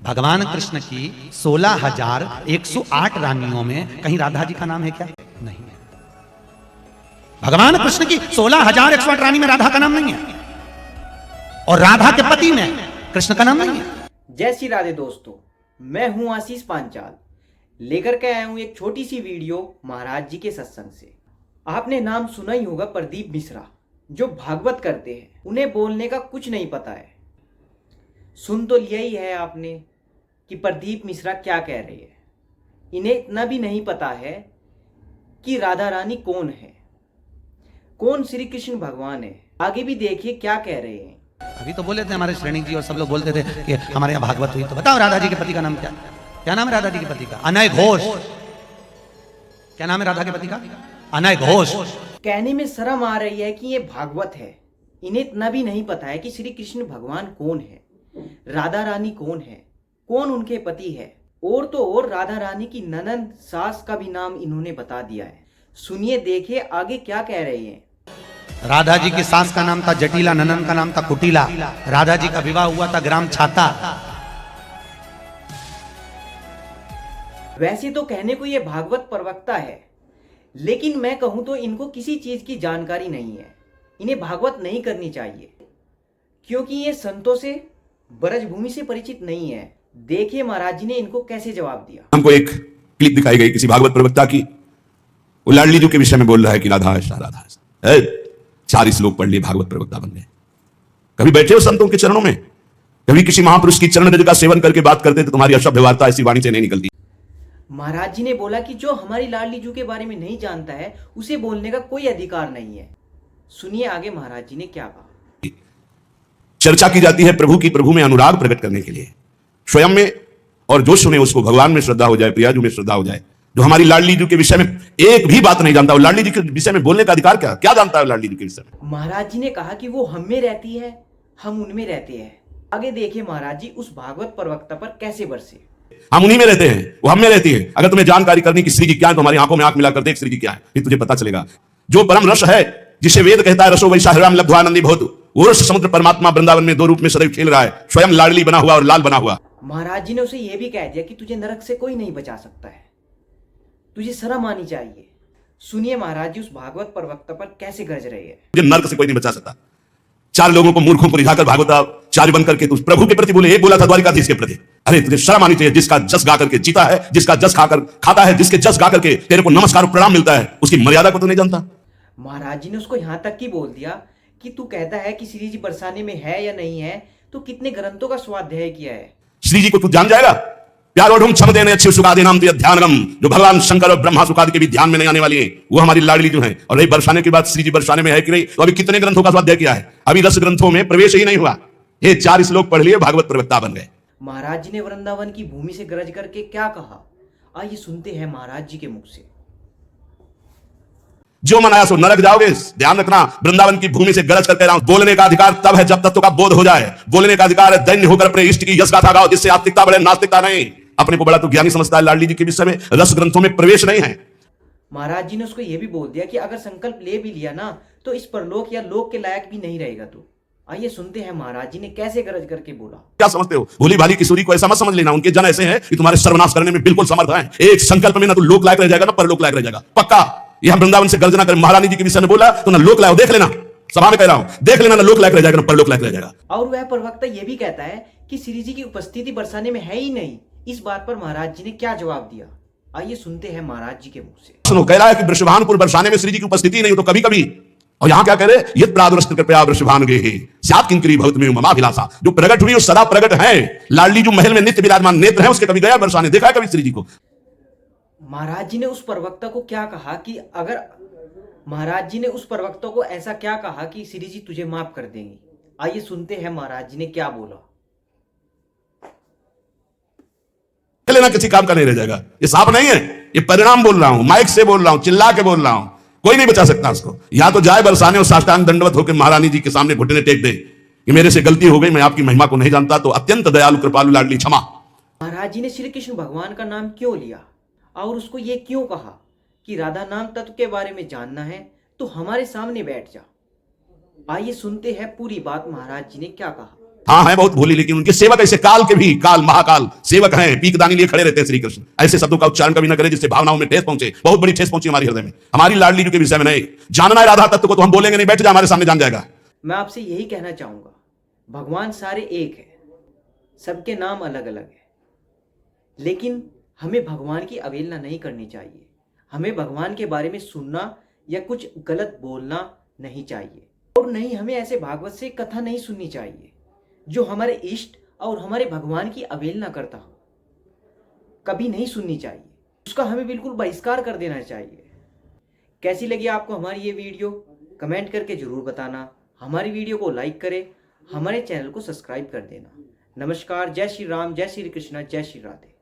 भगवान कृष्ण की 16,108 रानियों में कहीं राधा जी का नाम है क्या? नहीं है। भगवान कृष्ण की 16,108 रानी में राधा का नाम नहीं है, और राधा के पति में कृष्ण का नाम नहीं है। जय श्री राधे दोस्तों, मैं हूं आशीष पांचाल, लेकर के आया हूं एक छोटी सी वीडियो महाराज जी के सत्संग से। आपने नाम सुना ही होगा प्रदीप मिश्रा, जो भागवत करते हैं। उन्हें बोलने का कुछ नहीं पता है। सुन तो लिया ही है आपने कि प्रदीप मिश्रा क्या कह रहे हैं। इन्हें इतना भी नहीं पता है कि राधा रानी कौन है, कौन श्री कृष्ण भगवान है। आगे भी देखिए क्या कह रहे हैं। अभी तो बोले थे हमारे श्रेणी जी और सब लोग बोलते थे कि हमारे यहाँ भागवत हुई, तो बताओ राधा जी के पति का नाम क्या? क्या नाम है राधा जी के पति का? अनय घोष। क्या नाम है राधा के पति का? अनय घोष। कहने में शर्म आ रही है कि ये भागवत है। इन्हें इतना भी नहीं पता है कि श्री कृष्ण भगवान कौन है, राधा रानी कौन है, कौन उनके पति है। और तो और राधा रानी की ननंद सास का भी नाम इन्होंने बता दिया है। सुनिए, देखिए आगे क्या कह रहे हैं। राधा जी की सास का नाम था जटिला, ननन का नाम था कुटिला। राधा जी का विवाह हुआ था ग्राम छाता। वैसे तो कहने को ये भागवत प्रवक्ता है, लेकिन मैं कहूं तो इनको किसी चीज की जानकारी नहीं है। इन्हें भागवत नहीं करनी चाहिए, क्योंकि ये संतों से, ब्रजभूमि से परिचित नहीं है। देखिए महाराज जी ने इनको कैसे जवाब दिया। हमको एक क्लिप दिखाई गई किसी भागवत प्रवक्ता की, वो लाडली जी के विषय में बोल रहा है कि राधा है, राधा है। 4 श्लोक पढ़ लिए, भागवत प्रवक्ता बन गए। कभी बैठे हो संतों के चरणों में? कभी किसी महापुरुष की चरण रज का सेवन करके बात करते तो तुम्हारी अशुद्ध वार्ता ऐसी वाणी से नहीं निकलती। महाराज जी ने बोला कि जो हमारी लाडली जी के बारे में नहीं जानता है, उसे बोलने का कोई अधिकार नहीं है। सुनिए आगे महाराज जी ने क्या कहा। चर्चा की जाती है प्रभु की, प्रभु में अनुराग प्रकट करने के लिए, स्वयं में, और जो सुने उसको भगवान में श्रद्धा हो जाए, प्रियाजू में श्रद्धा हो जाए। जो हमारी लाडली जी के विषय में एक भी बात नहीं जानता, वो लाडली जी के विषय में बोलने का अधिकार क्या जानता है लाडली जी के विषय में? महाराज जी ने कहा कि वो हम में रहती है, हम उनमें रहते हैं। आगे देखिए महाराज जी उस भागवत प्रवक्ता पर कैसे बरसे। हम उन्हीं में रहते हैं, वो हम में रहती है। अगर तुम्हें जानकारी करनी कि श्री जी क्या है, तो हमारी आंखों में आंख मिलाकर देख श्री जी क्या है, फिर तुझे पता चलेगा। जो परम रस है, जिसे वेद कहता है रसो वैसा हृदय लब्ध्वानंदी भवतु, वो रस समुद्र परमात्मा वृंदावन में 2 रूप में सदैव खेल रहा है, स्वयं लाडली बना हुआ और लाल बना हुआ। महाराज जी ने उसे यह भी कह दिया कि तुझे नरक से कोई नहीं बचा सकता है, तुझे शर्म आनी चाहिए। सुनिए महाराज जी उस भागवत प्रवक्ता पर कैसे गरज रहे हैं। तुझे नरक से कोई नहीं बचा सकता। 4 लोगों को मूर्खों को रिझाकर भागवताचार्य बनकर के तू प्रभु के प्रति बोले, एक बोला था द्वारिकाधीश के प्रति। अरे तुझे शर्म आनी चाहिए। जिसका जस गा करके जीता है, जिसका जस खाकर खाता है, जिसके जस गा करके तेरे को नमस्कार और प्रणाम मिलता है, उसकी मर्यादा को तू नहीं जानता। महाराज जी ने उसको यहां तक की बोल दिया कि तू कहता है कि श्री जी बरसाने में है या नहीं है, तो कितने ग्रंथों का स्वाध्याय किया है। श्री जी को तू जान जाएगा? प्यारोढ़ क्षम देने अच्छे सुखादि नाम ध्यानगम, जो भगवान शंकर और ब्रह्मा सुखादि के भी ध्यान में नहीं आने वाली है, वो हमारी लाडली जो है। और रही बरसाने की बात, श्री जी बरसाने में है कि नहीं, तो अभी कितने ग्रंथों का स्वाध्याय किया है? अभी 10 ग्रंथों में प्रवेश ही नहीं हुआ। ये 4 श्लोक पढ़ लिए, भागवत प्रवक्ता बन गए। महाराज जी ने वृंदावन की भूमि से गरज करके क्या कहा, आइए सुनते हैं महाराज जी के मुख से। जो मन आया सो नरक जाओगे। ध्यान रखना, वृंदावन की भूमि से गरज कर कह रहा हूं, बोलने का अधिकार तब है जब तत्व का बोध हो जाए। बोलने का अधिकार है दैन्य होकर अपने इष्ट की यश गाथा गाओ, जिससे आस्तिकता बढ़े, नास्तिकता नहीं। अपने को बड़ा तो ज्ञानी समझता है। लाडली जी के विषय में रस ग्रंथों में प्रवेश नहीं है। महाराज जी ने उसको यह भी बोल दिया कि अगर संकल्प ले भी लिया ना, तो इस परलोक या लोक के लायक भी नहीं रहेगा तू। आइए सुनते हैं महाराज जी ने कैसे गरज करके बोला। क्या समझते हो? भोली भाली किशोरी को ऐसा मत समझ लेना। उनके जन ऐसे हैं कि तुम्हारे सर्वनाश करने में बिल्कुल समर्थ हैं। एक संकल्प में ना तो लोक लायक रह जाएगा, ना परलोक लायक रह जाएगा, पक्का। यह वृंदावन से गर्जना कर महारानी जी के विषय में बोला तो ना लोक लायक, देख लेना, सभा में कह रहा हूं, देख लेना, ना लोक लायक रह जाएगा, ना परलोक लायक रह जाएगा। और वह प्रवक्ता यह भी कहता है कि श्री जी की उपस्थिति बरसाने में है ही नहीं। इस बात पर महाराज जी ने क्या जवाब दिया, आइए सुनते हैं महाराज जी के मुख से। सुनो, कह रहा है कि वृषभानुपुर बरसाने में श्री जी की उपस्थिति नहीं हो, तो कभी कभी, और यहां क्या कह रहे, यद प्रादुरस्त कृपया वृषभान गे स्यात् किंकरी भवत में ममाभिलाषा, जो प्रकट हुई वो सदा प्रकट है। लाडली जो महल में नित्य विराजमान नेत्र है, उसके कभी गया बरसाने, देखा है कभी श्री जी को? महाराज जी ने उस प्रवक्ता को क्या कहा कि अगर महाराज जी ने उस प्रवक्ता को ऐसा क्या कहा कि श्री जी तुझे माफ कर देंगी। आइए सुनते हैं महाराज जी ने क्या बोला। लेना किसी काम का नहीं रह जाएगा। ये साफ नहीं है, ये परिणाम बोल रहा हूं, माइक से बोल रहा हूं, चिल्ला के बोल रहा हूं। कोई नहीं बचा सकता उसको। या तो जाए बरसाने और साष्टांग दंडवत होकर महारानी जी के सामने घुटने टेक दे कि मेरे से गलती हो गई, मैं आपकी महिमा को नहीं जानता, तो अत्यंत दयालु कृपालु लाडली क्षमा। महाराज जी ने श्री कृष्ण भगवान का नाम क्यों लिया और उसको ये क्यों कहा कि राधा नाम तत्व के बारे में जानना है तो हमारे सामने बैठ जा। आइए सुनते हैं पूरी बात महाराज जी ने क्या कहा। हाँ है बहुत भोली, लेकिन उनके सेवक ऐसे काल के भी, काल महाकाल सेवक हैं, पीकदानी लिए खड़े रहते हैं श्री कृष्ण। ऐसे शब्दों का उच्चारण कभी ना करें जिससे भावनाओं में ठेस पहुंचे। बहुत बड़ी ठेस पहुंची हमारी हृदय में, हमारी लाडली जी के विषय में नहीं। जानना है राधा तत्व को तो हम बोलेंगे नहीं, बैठ जा हमारे सामने जान जाएगा। मैं आपसे यही कहना चाहूंगा, भगवान सारे एक है, सबके नाम अलग अलग है, लेकिन हमें भगवान की अवहेलना नहीं करनी चाहिए। हमें भगवान के बारे में सुनना या कुछ गलत बोलना नहीं चाहिए, और नहीं हमें ऐसे भागवत से कथा नहीं सुननी चाहिए जो हमारे इष्ट और हमारे भगवान की अवहेलना करता हो। कभी नहीं सुननी चाहिए, उसका हमें बिल्कुल बहिष्कार कर देना चाहिए। कैसी लगी आपको हमारी ये वीडियो, कमेंट करके जरूर बताना। हमारी वीडियो को लाइक करें, हमारे चैनल को सब्सक्राइब कर देना। नमस्कार, जय श्री राम, जय श्री कृष्णा, जय श्री राधे।